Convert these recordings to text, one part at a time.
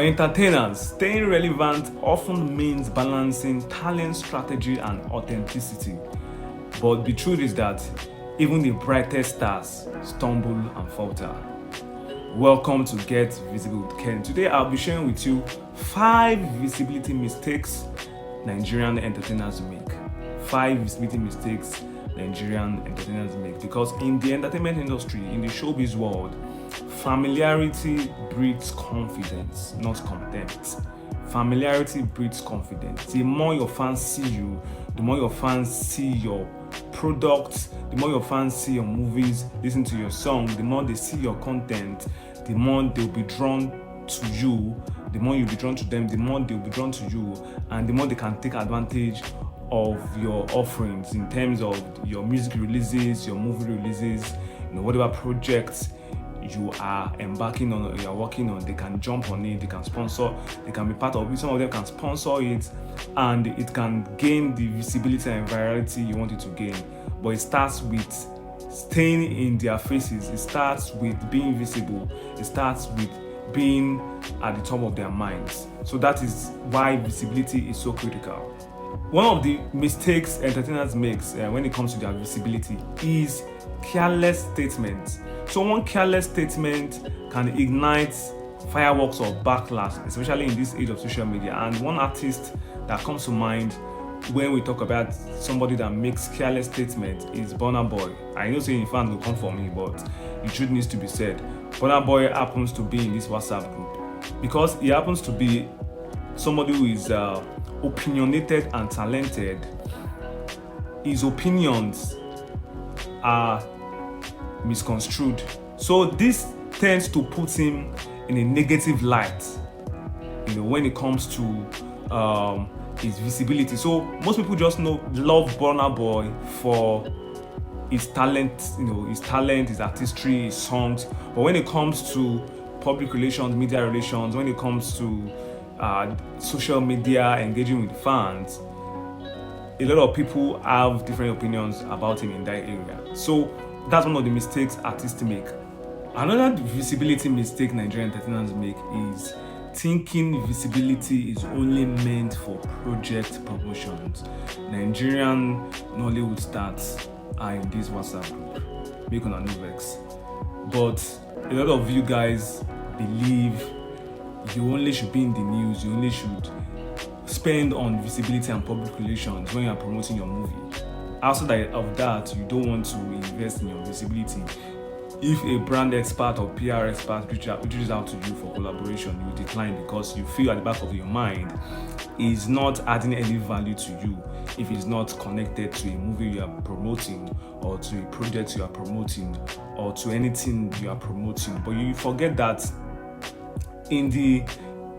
For entertainers, staying relevant often means balancing talent, strategy, and authenticity. But the truth is that even the brightest stars stumble and falter. Welcome to Get Visible with Ken. Today I'll be sharing with you 5 visibility mistakes Nigerian entertainers make. 5 visibility mistakes Nigerian entertainers make. Because in the entertainment industry, in the showbiz world, familiarity breeds confidence, not contempt. Familiarity breeds confidence. The more your fans see you, the more your fans see your products, the more your fans see your movies, listen to your song, the more they see your content, the more they'll be drawn to you, the more you'll be drawn to them, the more they'll be drawn to you, and the more they can take advantage of your offerings in terms of your music releases, your movie releases, whatever projects you are embarking on or you are working on. They can jump on it, they can sponsor, they can be part of it. Some of them can sponsor it, and it can gain the visibility and virality you want it to gain. But it starts with staying in their faces, it starts with being visible, it starts with being at the top of their minds. So that is why visibility is so critical. One of the mistakes entertainers makes when it comes to their visibility is careless statements. So one careless statement can ignite fireworks of backlash, especially in this age of social media. And one artist that comes to mind when we talk about somebody that makes careless statements is Burna Boy. I know saying fans will come for me, but the truth needs to be said. Burna Boy happens to be in this WhatsApp group because he happens to be somebody who is opinionated and talented. His opinions are misconstrued. So this tends to put him in a negative light, when it comes to his visibility. So most people just love Burna Boy for his talent, his artistry, his songs. But when it comes to public relations, media relations, when it comes to social media, engaging with fans, a lot of people have different opinions about him in that area. So that's one of the mistakes artists make. Another visibility mistake Nigerian entertainers make is thinking visibility is only meant for project promotions. Nigerian Nollywood stars are in this WhatsApp group. Make una no vex. But a lot of you guys believe you only should be in the news, you only should spend on visibility and public relations when you are promoting your movie. Outside of that, you don't want to invest in your visibility. If a brand expert or PR expert reaches out to you for collaboration, you decline because you feel at the back of your mind is not adding any value to you if it's not connected to a movie you are promoting or to a project you are promoting or to anything you are promoting. But you forget that in the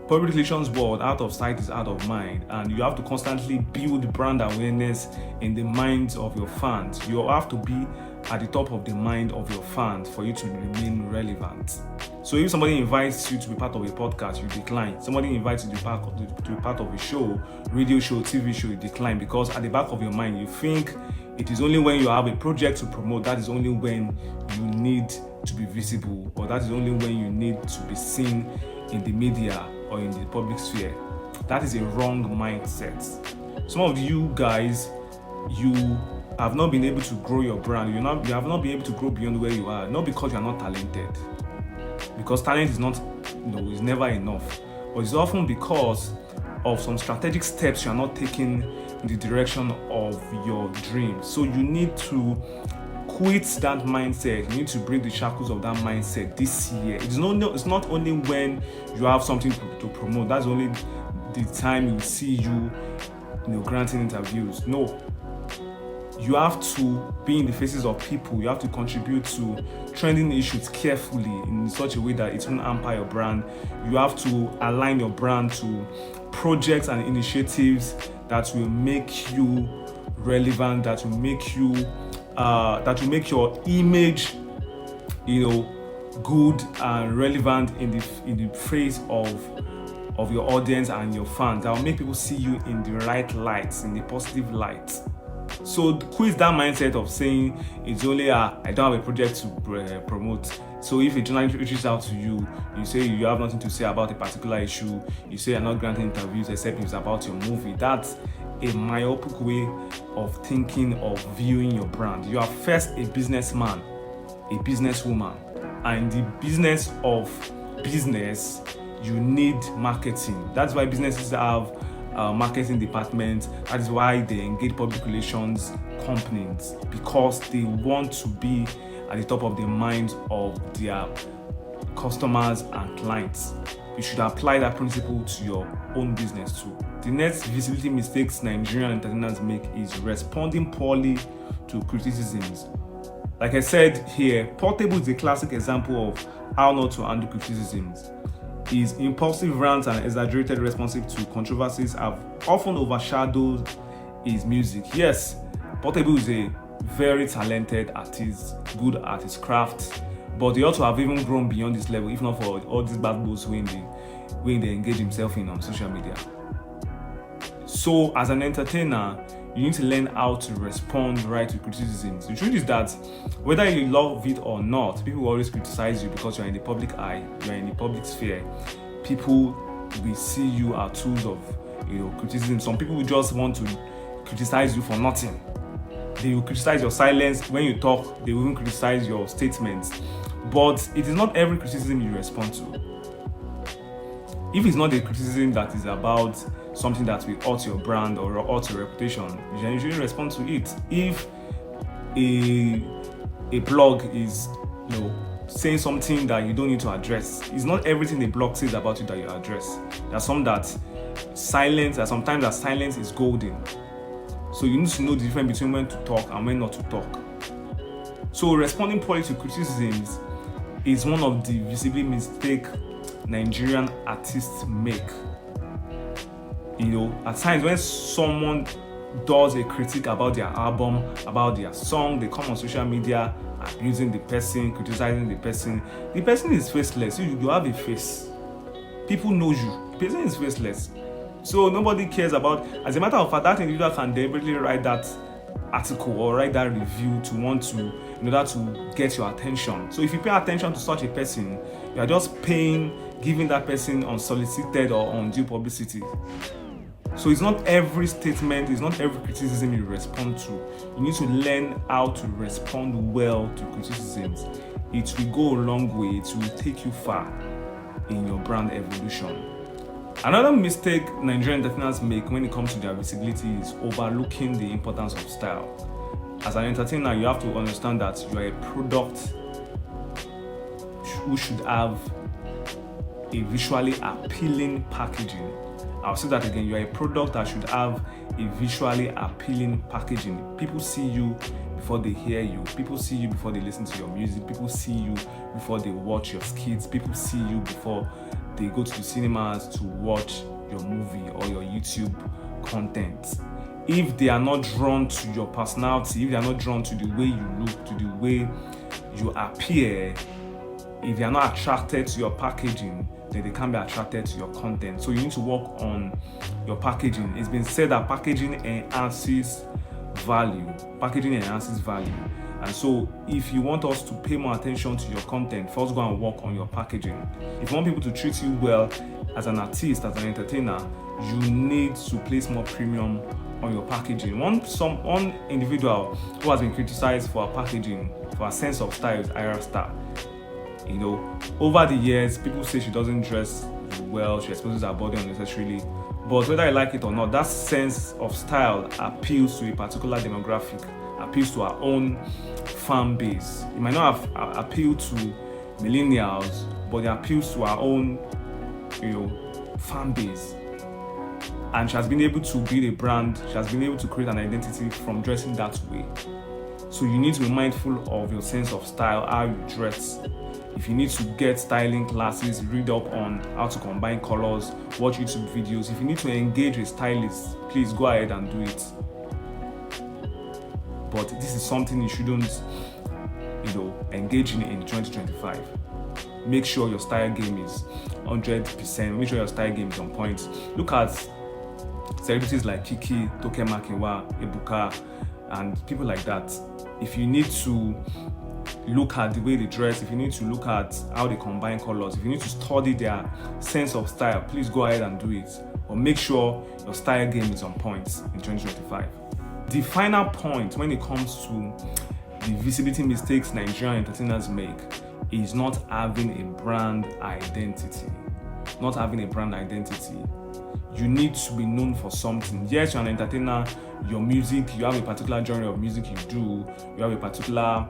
public relations world, out of sight is out of mind, and you have to constantly build brand awareness in the minds of your fans. You have to be at the top of the mind of your fans for you to remain relevant. So if somebody invites you to be part of a podcast, you decline. Somebody invites you to be part of a show, radio show, TV show, you decline, because at the back of your mind you think it is only when you have a project to promote, that is only when you need to be visible, or that is only when you need to be seen in the media or in the public sphere. That is a wrong mindset. Some of you guys, you have not been able to grow your brand. You have not been able to grow beyond where you are, not because you are not talented, because talent is not, is never enough, but it's often because of some strategic steps you are not taking in the direction of your dreams. So you need to quit that mindset. You need to break the shackles of that mindset this year. It's not only when you have something to promote, that's only the time you see you granting interviews. No, you have to be in the faces of people. You have to contribute to trending issues carefully in such a way that it won't hamper your brand. You have to align your brand to projects and initiatives that will make you relevant, that will make your image, good and relevant in the face of your audience and your fans. That will make people see you in the right lights, in the positive light. So quit that mindset of saying it's only I don't have a project to promote. So if a journalist reaches out to you, you say you have nothing to say about a particular issue, you say you're not granting interviews except it's about your movie. That's a myopic way of thinking, of viewing your brand. You are first a businessman, a businesswoman, and in the business of business, you need marketing. That's why businesses have marketing department. That is why they engage public relations companies, because they want to be at the top of the minds of their customers and clients. You should apply that principle to your own business too. The next visibility mistakes Nigerian entertainers make is responding poorly to criticisms. Like I said here, Portable is a classic example of how not to handle criticisms. His impulsive rants and exaggerated responses to controversies have often overshadowed his music. Yes, Portable is a very talented artist, good at his craft, but he ought to have even grown beyond this level, if not for all these bad boys when they engage himself in on social media. So as an entertainer, you need to learn how to respond right to criticisms. The truth is that whether you love it or not, people will always criticize you because you're in the public eye, you're in the public sphere. People will see you as tools of criticism. Some people will just want to criticize you for nothing. They will criticize your silence when you talk. They will even criticize your statements. But it is not every criticism you respond to. If it's not a criticism that is about something that will hurt your brand or hurt your reputation, you shouldn't respond to it. If a blog is saying something that you don't need to address, it's not everything the blog says about you that you address. There's some that silence, and sometimes that silence is golden. So you need to know the difference between when to talk and when not to talk. So responding poorly to criticisms is one of the visible mistakes Nigerian artists make. At times when someone does a critique about their album, about their song, they come on social media abusing the person, criticizing the person. The person is faceless. You have a face. People know you. The person is faceless. So nobody cares about. As a matter of fact, that individual can deliberately write that article or write that review in order to get your attention. So if you pay attention to such a person, you are just giving that person unsolicited or undue publicity. So it's not every statement, it's not every criticism you respond to. You need to learn how to respond well to criticisms. It will go a long way. It will take you far in your brand evolution. Another mistake Nigerian entertainers make when it comes to their visibility is overlooking the importance of style. As an entertainer, you have to understand that you are a product who should have a visually appealing packaging. I'll say that again. You are a product that should have a visually appealing packaging. People see you before they hear you. People see you before they listen to your music. People see you before they watch your skits. People see you before they go to the cinemas to watch your movie or your YouTube content. If they are not drawn to your personality, if they are not drawn to the way you look, to the way you appear, if they are not attracted to your packaging, then they can't be attracted to your content. So you need to work on your packaging. It's been said that packaging enhances value. Packaging enhances value. And so if you want us to pay more attention to your content, first go and work on your packaging. If you want people to treat you well as an artist, as an entertainer, you need to place more premium on your packaging. One individual who has been criticized for her packaging, for her sense of style, is Ira Star. Over the years, people say she doesn't dress well, she exposes her body unnecessarily. But whether I like it or not, that sense of style appeals to a particular demographic, appeals to our own fan base. It might not have appealed to millennials, but it appeals to our own, fan base. And she has been able to build a brand, she has been able to create an identity from dressing that way. So you need to be mindful of your sense of style, how you dress. If you need to get styling classes, read up on how to combine colors, watch YouTube videos. If you need to engage with stylists, please go ahead and do it. But this is something you shouldn't, engage in 2025. Make sure your style game is 100%. Make sure your style game is on point. Look at celebrities like Kiki, Toke Makinwa, Ebuka, and people like that. If you need to look at the way they dress, if you need to look at how they combine colors, if you need to study their sense of style, please go ahead and do it. But make sure your style game is on point in 2025. The final point when it comes to the visibility mistakes Nigerian entertainers make is not having a brand identity. Not having a brand identity. You need to be known for something. Yes, you're an entertainer, your music, you have a particular genre of music you do, you have a particular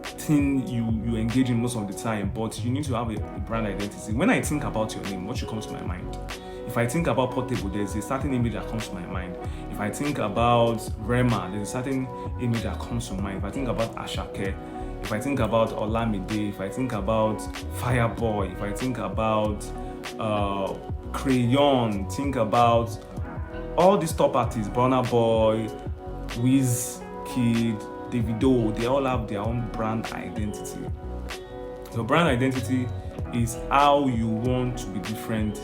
thing you engage in most of the time, but you need to have a brand identity. When I think about your name, what should come to my mind? If I think about Portable, there's a certain image that comes to my mind. If I think about Rema, there's a certain image that comes to mind. If I think about Ashake, if I think about Olamide, if I think about Fireboy, if I think about Crayon, think about all these top artists, Burna Boy, Wizkid, Davido, they all have their own brand identity. So brand identity is how you want to be different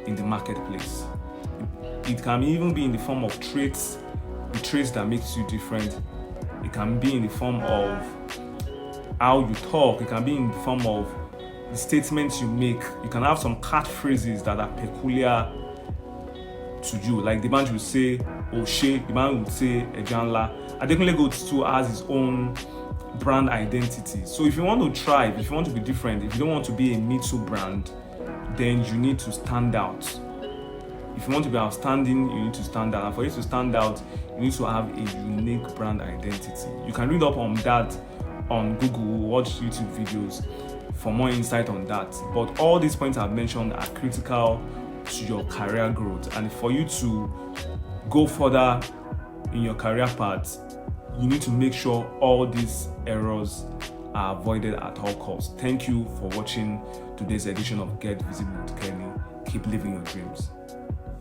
in the marketplace. It can even be in the form of traits, the traits that makes you different. It can be in the form of how you talk. It can be in the form of the statements you make. You can have some catchphrases that are peculiar to you. Like the man would say, Oshe, the man would say, Ejanla. Adekunle Gold too has his own brand identity. So if you want to thrive, if you want to be different, if you don't want to be a Me Too brand, then you need to stand out. If you want to be outstanding, you need to stand out. And for you to stand out, you need to have a unique brand identity. You can read up on that on Google, watch YouTube videos for more insight on that. But all these points I've mentioned are critical to your career growth. And for you to go further in your career path, you need to make sure all these errors are avoided at all costs. Thank you for watching today's edition of Get Visible with Kenny. Keep living your dreams.